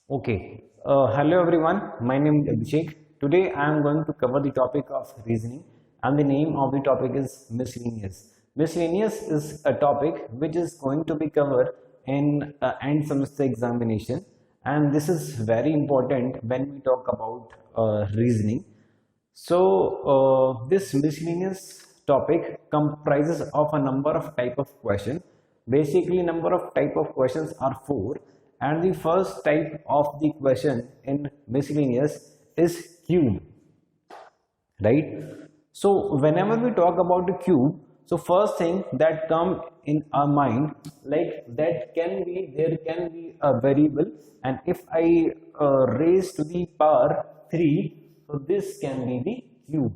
Okay. Hello everyone. My name is Abhishek. Today I am going to cover the topic of reasoning, and the name of the topic is miscellaneous. Miscellaneous is a topic which is going to be covered in end semester examination, and this is very important when we talk about reasoning. This miscellaneous topic comprises of a number of type of questions. Basically, number of type of questions are four, and the first type of the question in miscellaneous is cube, right? So whenever we talk about the cube, so first thing that come in our mind, like that can be there can be a variable, and if I raise to the power 3, so this can be the cube,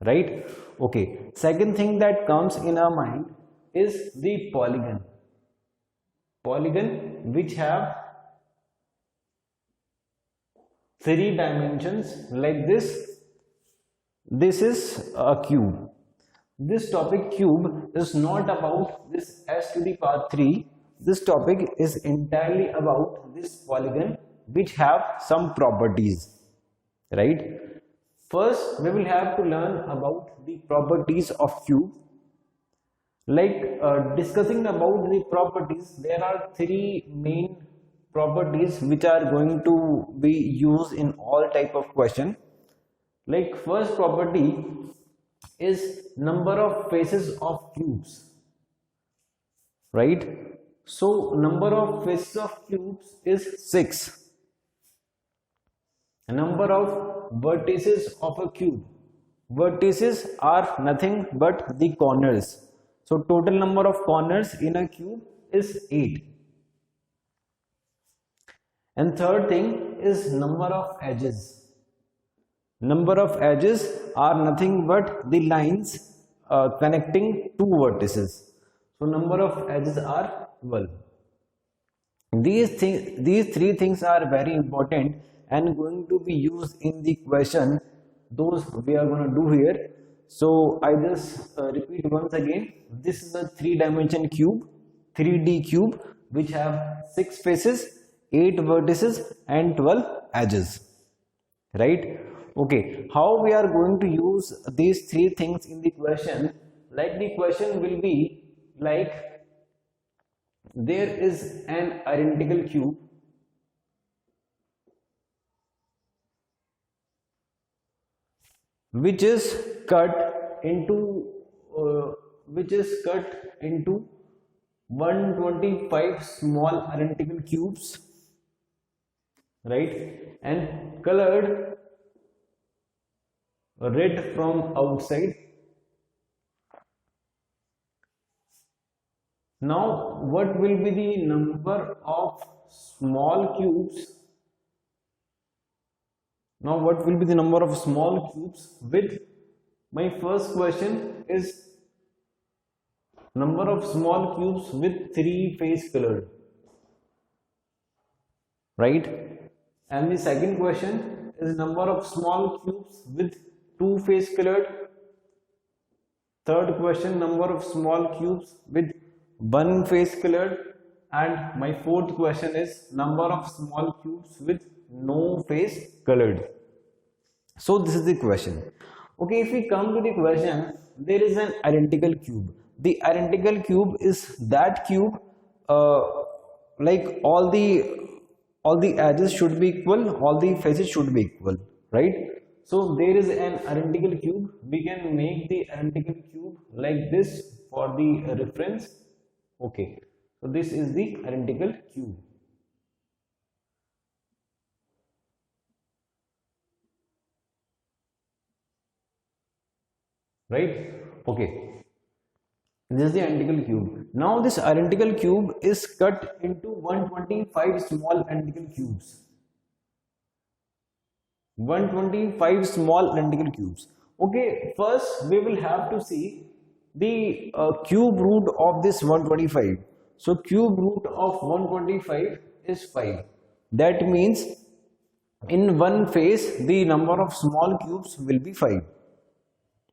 right? Okay, second thing that comes in our mind is the polygon which have three dimensions like this is a cube. This topic cube is not about this s to the power 3. This topic is entirely about this polygon which have some properties, right? First we will have to learn about the properties of cube. Like discussing about the properties, there are three main properties which are going to be used in all type of question. Like first property is number of faces of cubes, right? So number of faces of cubes is 6. Number of vertices of a cube, vertices are nothing but the corners. So total number of corners in a cube is 8. And third thing is number of edges. Number of edges are nothing but the lines connecting two vertices. So number of edges are 12. These three things are very important and going to be used in the question. Those we are going to do here. So I just repeat once again. This is a 3-dimension cube, 3D cube, which have 6 faces, 8 vertices, and 12 edges. Right? Okay. How we are going to use these three things in the question? Like the question will be like there is an identical cube which is cut into 125 small identical cubes, right? And colored red from outside. Now what will be the number of small cubes? Now what will be the number of small cubes with, my first question is number of small cubes with 3 face colored, right? And the second question is number of small cubes with 2 face colored. Third question, number of small cubes with 1 face colored. And my fourth question is number of small cubes with no face colored. So this is the question. Okay, if we come to the question, there is an identical cube. The identical cube is that cube like all the edges should be equal, all the faces should be equal, right? So there is an identical cube. We can make the identical cube like this for the reference. Okay, so this is the identical cube. Right? Okay. This is the identical cube. Now this identical cube is cut into 125 small identical cubes. 125 small identical cubes. Okay, first we will have to see the cube root of this 125. So cube root of 125 is 5. That means in one face the number of small cubes will be 5.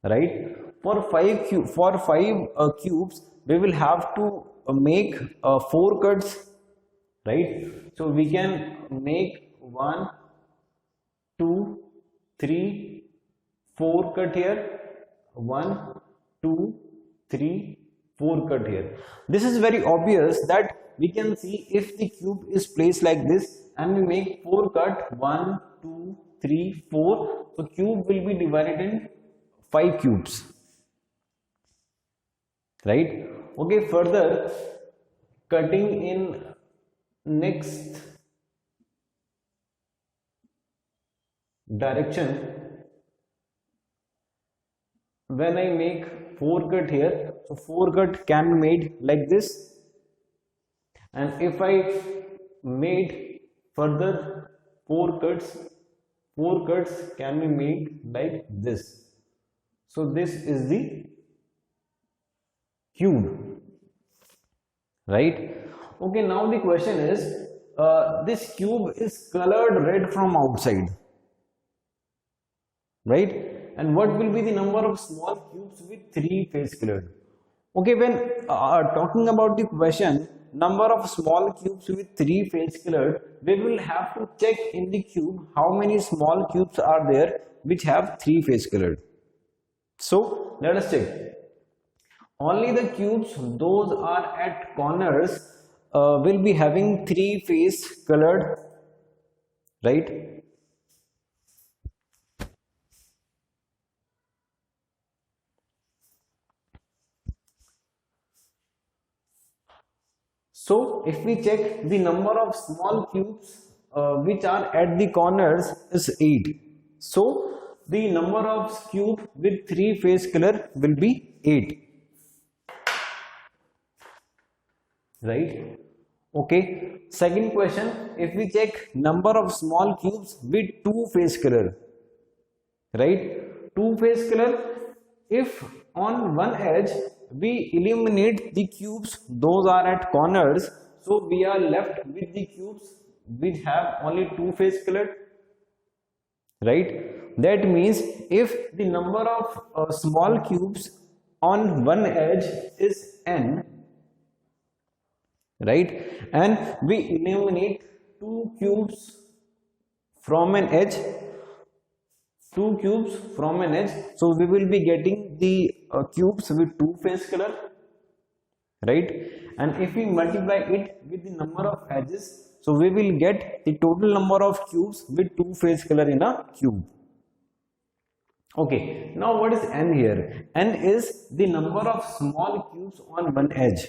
Right? For 5 cubes we will have to make 4 cuts right? So we can make 1, 2, 3, 4 cut here, 1, 2, 3, 4 cut here. This is very obvious that we can see if the cube is placed like this and we make 4 cut, 1, 2, 3, 4, so cube will be divided in 5 cubes, right? Okay, further cutting in next direction, when I make 4 cut here, so 4 cut can be made like this, and if I made further 4 cuts can be made like this. So this is the cube, right? Okay, now the question is, this cube is colored red from outside, right? And what will be the number of small cubes with 3 face colored? Okay, when talking about the question, number of small cubes with 3 face colored, we will have to check in the cube how many small cubes are there which have 3 face colored. So let us check. Only the cubes those are at corners will be having 3 face colored, right? So if we check, the number of small cubes which are at the corners is 8. So the number of cube with 3 face color will be 8. Right? Okay. Second question, if we check number of small cubes with 2 face color, right? 2 face color, if on one edge we eliminate the cubes those are at corners, so we are left with the cubes which have only 2 face color, right? That means if the number of small cubes on one edge is n, right, and we eliminate 2 cubes from an edge, so we will be getting the cubes with 2 face color, right? And if we multiply it with the number of edges, so we will get the total number of cubes with 2 face color in a cube. Okay, now what is n here? N is the number of small cubes on one edge.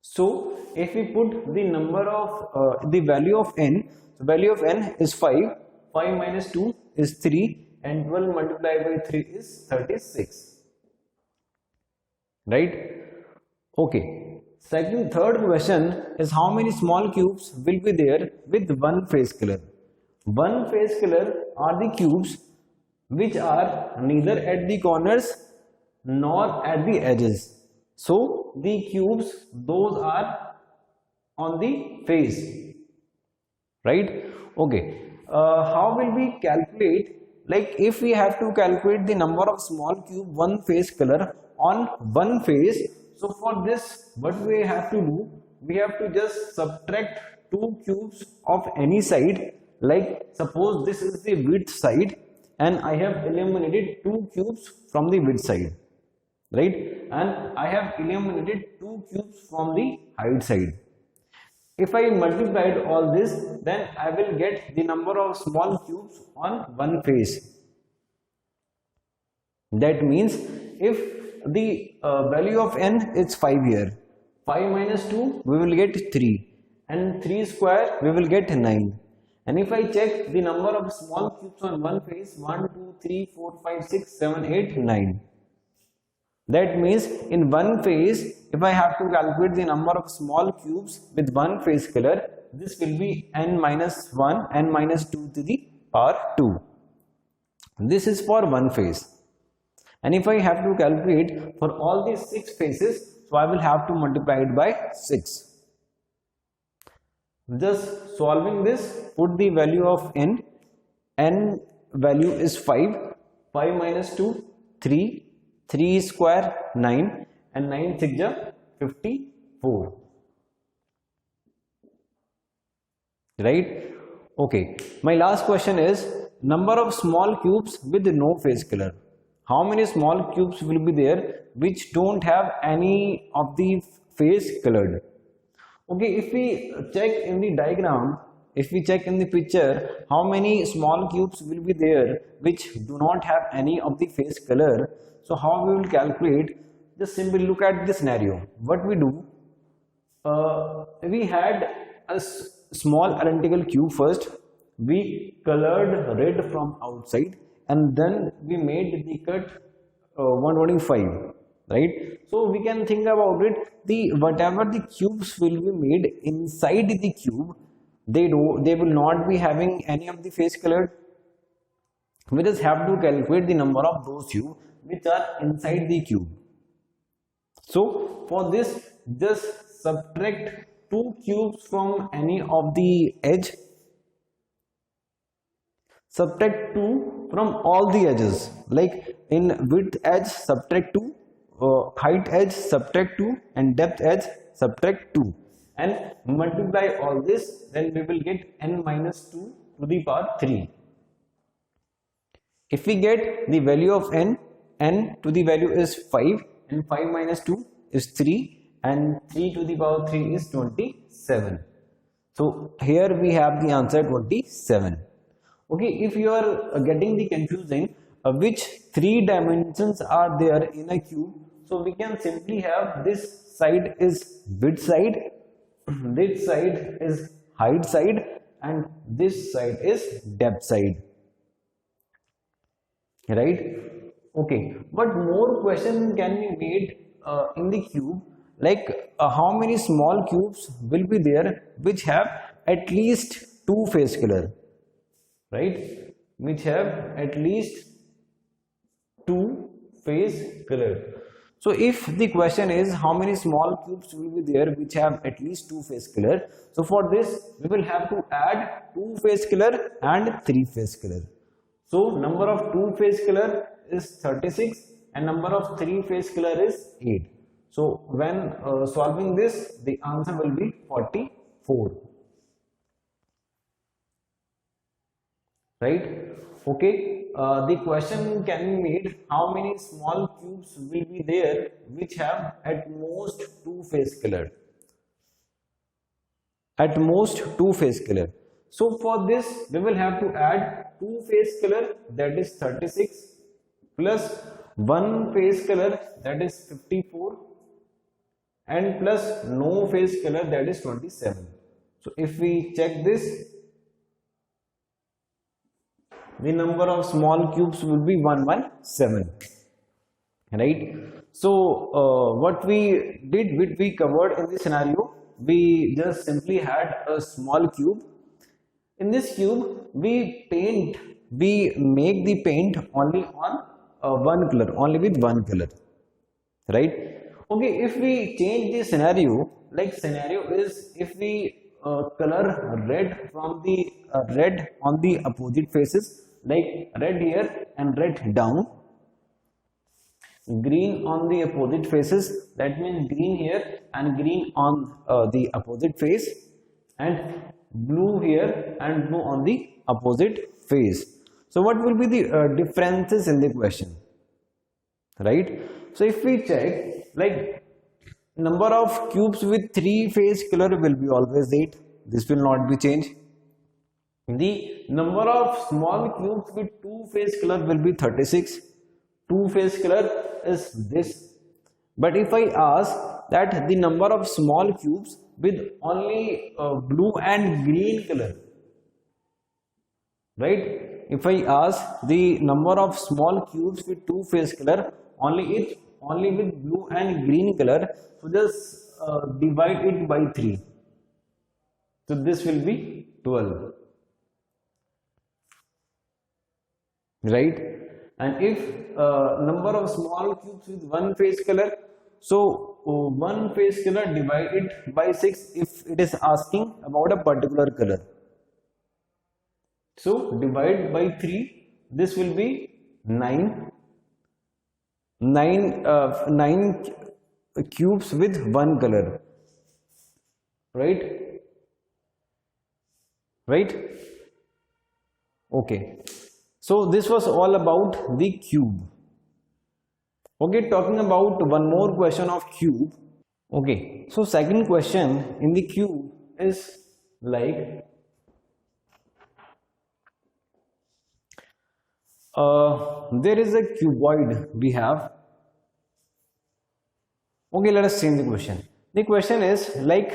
So if we put the number of the value of n, so value of n is 5 minus 2 is 3, and 12 multiplied by 3 is 36, right? Okay, third question is how many small cubes will be there with one face color? One face color are the cubes which are neither at the corners nor at the edges. So the cubes those are on the face, right? Okay, how will we calculate? Like if we have to calculate the number of small cube one face color on one face, so for this what we have to do, we have to just subtract 2 cubes of any side. Like suppose this is the width side and I have eliminated 2 cubes from the width side, right, and I have eliminated 2 cubes from the height side. If I multiplied all this, then I will get the number of small cubes on one face. That means if the value of n is 5 here, 5 minus 2 we will get 3, and 3 square we will get 9. And if I check the number of small cubes on one face, 1, 2, 3, 4, 5, 6, 7, 8, 9. That means in one face, if I have to calculate the number of small cubes with one face color, this will be n minus 1, n minus 2 to the power 2. This is for one face. And if I have to calculate for all these 6 faces, so I will have to multiply it by 6. Just solving this, put the value of n value is 5, 5 minus 2, 3, 3 square 9, and 9 6 54. right? Okay, my last question is number of small cubes with no face color. How many small cubes will be there which don't have any of the face colored? Okay, if we check in the diagram, if we check in the picture, how many small cubes will be there which do not have any of the face color? So how we will calculate? Just simply look at the scenario. What we do, we had a small identical cube first. We colored red from outside and then we made the cut 125, right? So we can think about it, the whatever the cubes will be made inside the cube, they will not be having any of the face colored. We just have to calculate the number of those cubes which are inside the cube. So for this, just subtract 2 cubes from any of the edge, subtract 2 from all the edges, like in width edge subtract 2, height edge subtract 2, and depth edge subtract 2, and multiply all this, then we will get n minus 2 to the power 3. If we get the value of n to the value is 5, and 5 minus 2 is 3, and 3 to the power 3 is 27. So here we have the answer 27. Okay, if you are getting the confusion which 3 dimensions are there in a cube, so we can simply have this side is width side, this side is height side, and this side is depth side, right? Okay, but more question can be made in the cube, like how many small cubes will be there which have at least 2 face color, right? Which have at least 2 face color. So if the question is how many small cubes will be there which have at least 2 face color, so for this we will have to add 2 face color and 3 face color. So number of 2 face color is 36 and number of 3 face color is 8. So when solving this, the answer will be 44. Right? Okay. The question can be made, how many small cubes will be there which have at most 2 face color? At most 2 face color. So for this we will have to add 2 face color, that is 36, plus 1 face color, that is 54, and plus no face color, that is 27. So if we check this, the number of small cubes will be 117, right? So what we did, we covered in this scenario, we just simply had a small cube. In this cube we make the paint only on one color, only with one color, right? Okay, if we change the scenario, like scenario is if we color red from the red on the opposite faces, like red here and red down, green on the opposite faces, that means green here and green on the opposite face, and blue here and blue on the opposite face. So what will be the differences in the question, right? So if we check, like number of cubes with 3 face color will be always 8, this will not be changed. The number of small cubes with 2 face color will be 36, 2 face color is this. But if I ask that the number of small cubes with only blue and green color, right? If I ask the number of small cubes with 2 face color only with blue and green color, so just divide it by 3. So this will be 12, right? And if number of small cubes with 1 face color, so 1 face color divided by 6 if it is asking about a particular color. So divide by 3, this will be 9 cubes with 1 color, right? right? Okay, so this was all about the cube. Okay, talking about one more question of cube. Okay, so second question in the cube is like there is a cuboid we have. Okay, let us change the question. The question is like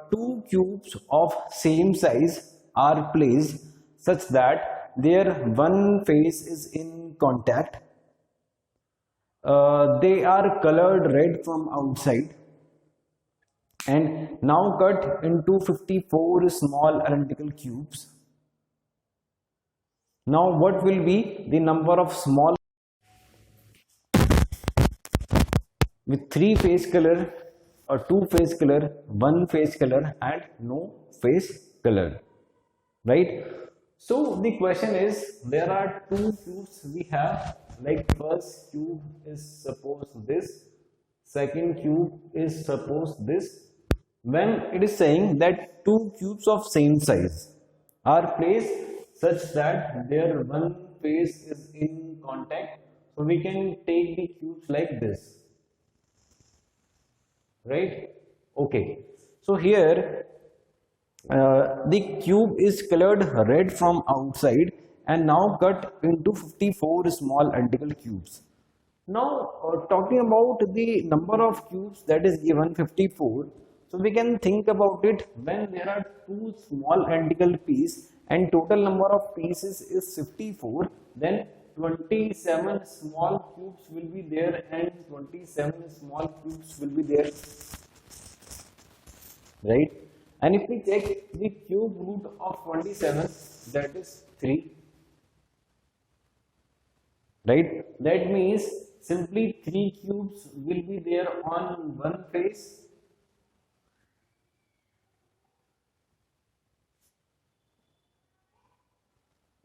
two cubes of same size are placed such that their one face is in contact. They are colored red from outside and now cut into 54 small identical cubes. Now what will be the number of small with three face color or two face color, one face color and no face color, right? So the question is, there are two cubes we have, like first cube is suppose this, second cube is suppose this. When it is saying that two cubes of same size are placed such that their one face is in contact, so we can take the cubes like this, right? Okay, so here the cube is colored red from outside and now cut into 54 small identical cubes. Now talking about the number of cubes that is given 54, so we can think about it when there are two small identical pieces and total number of pieces is 54, then 27 small cubes will be there and 27 small cubes will be there, right? And if we check the cube root of 27, that is 3, right? That means simply 3 cubes will be there on one face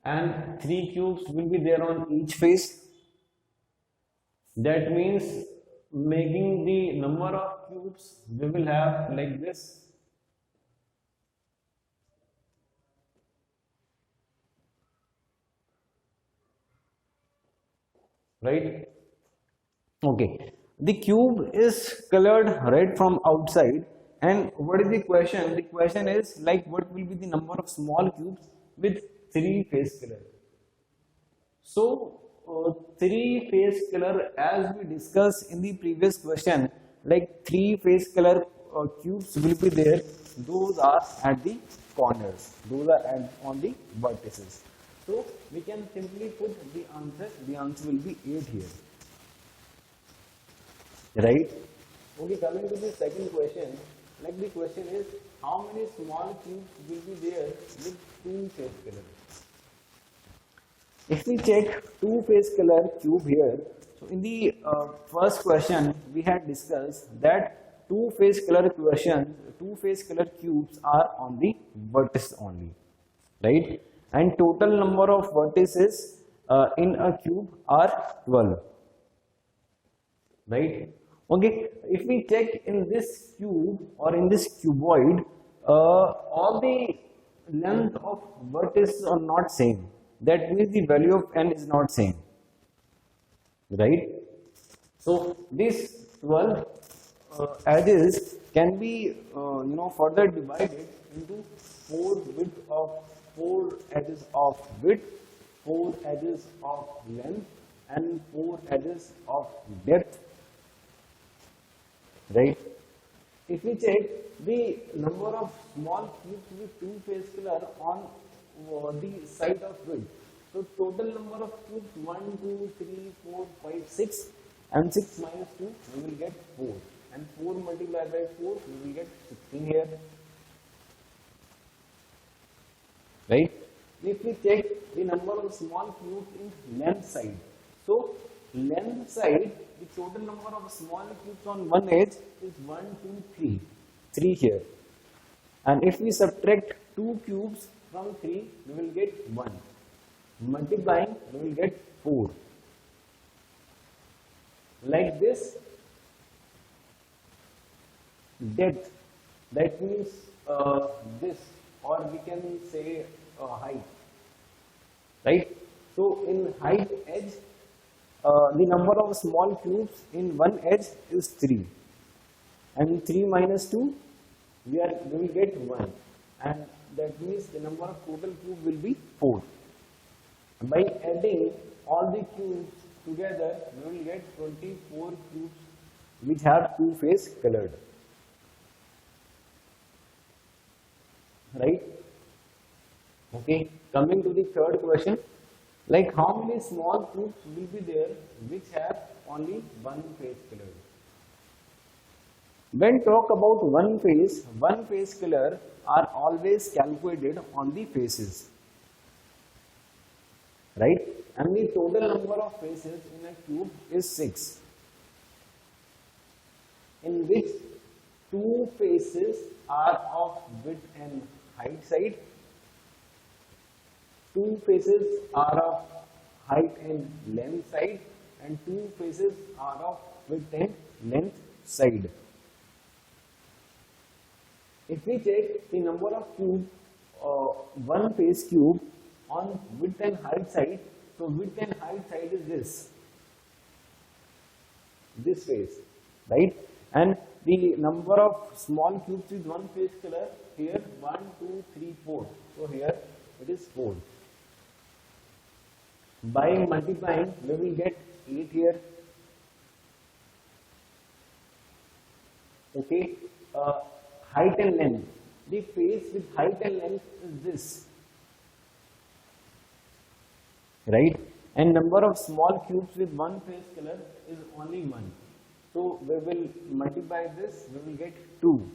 and 3 cubes will be there on each face. That means making the number of cubes we will have like this. Right? Okay, the cube is colored red from outside, and what is the question? The question is like what will be the number of small cubes with 3 face color? So 3 face color, as we discussed in the previous question, like 3 face color cubes will be there. Those are at the corners, those are on the vertices. So we can simply put the answer will be 8 here, right? Okay, coming to the second question, like the question is how many small cubes will be there with 2 face color? If we check 2 face color cube here, so in the first question we had discussed that 2 face color cubes are on the vertex only, right? And total number of vertices in a cube are 12, right? Okay, if we check in this cube or in this cuboid, all the length of vertices are not same. That means the value of n is not same, right? So these 12 edges can be further divided into 4 edges of width, 4 edges of length and 4 edges of depth, right? If we check the number of small cubes with 2 face color on the side of width, so total number of cubes 1, 2, 3, 4, 5, 6 and 6 minus 2 we will get 4 and 4 multiplied by 4 we will get 16 here, right? If we check the number of small cubes in length side, so length side the total number of small cubes on one edge is 1, 2, 3 here, and if we subtract 2 cubes from 3 we will get 1, multiplying we will get 4, like this. Depth, that means this or or we can say height, right? So in height edge, the number of small cubes in one edge is 3, and 3 minus 2, we will get 1, and that means the number of total cube will be 4. By adding all the cubes together, we will get 24 cubes which have two face colored, right? Okay, coming to the third question, like how many small cubes will be there which have only one face colored? When talk about one face color are always calculated on the faces, right? And the total number of faces in a cube is 6, in which two faces are of width and height side, two faces are of height and length side, and two faces are of width and length side. If we check the number of cube, one face cube on width and height side, so width and height side is this face, right? And the number of small cubes with one face color here 1, 2, 3, 4. So here it is 4. By multiplying, we will get 8 here. Okay. Height and length. The face with height and length is this, right? And number of small cubes with one face color is only 1. So we will multiply this, we will get 2.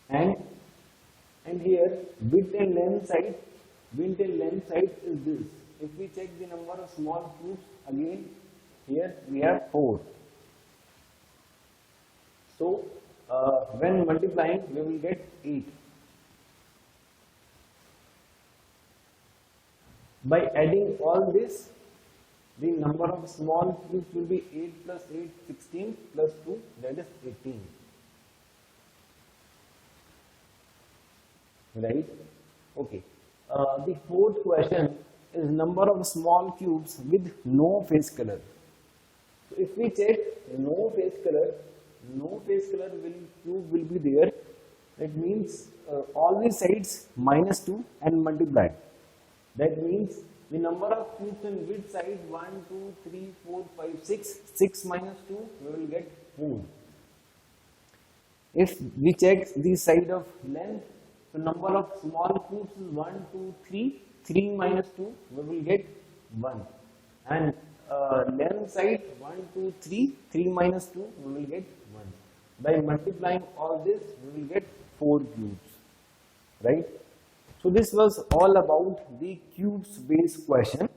And here width and length side is this. If we check the number of small cubes, again here we have 4. So when multiplying, we will get 8. By adding all this, the number of small cubes will be 8 plus 8, 16 plus 2, that is 18. Right? Okay. The fourth question is number of small cubes with no face color. So if we check no face color cube will be there. That means all the sides minus 2 and multiply. That means the number of cubes in which side 1, 2, 3, 4, 5, 6. 6 minus 2, we will get 4. If we check the side of length, the number of small cubes is 1, 2, 3. 3 minus 2, we will get 1. And length side 1, 2, 3. 3 minus 2, we will get 1. By multiplying all this, we will get 4 cubes. Right? So this was all about the cubes based question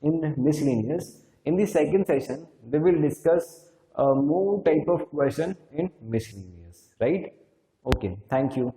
in miscellaneous. In the second session, we will discuss more type of question in miscellaneous. Right? Okay. Thank you.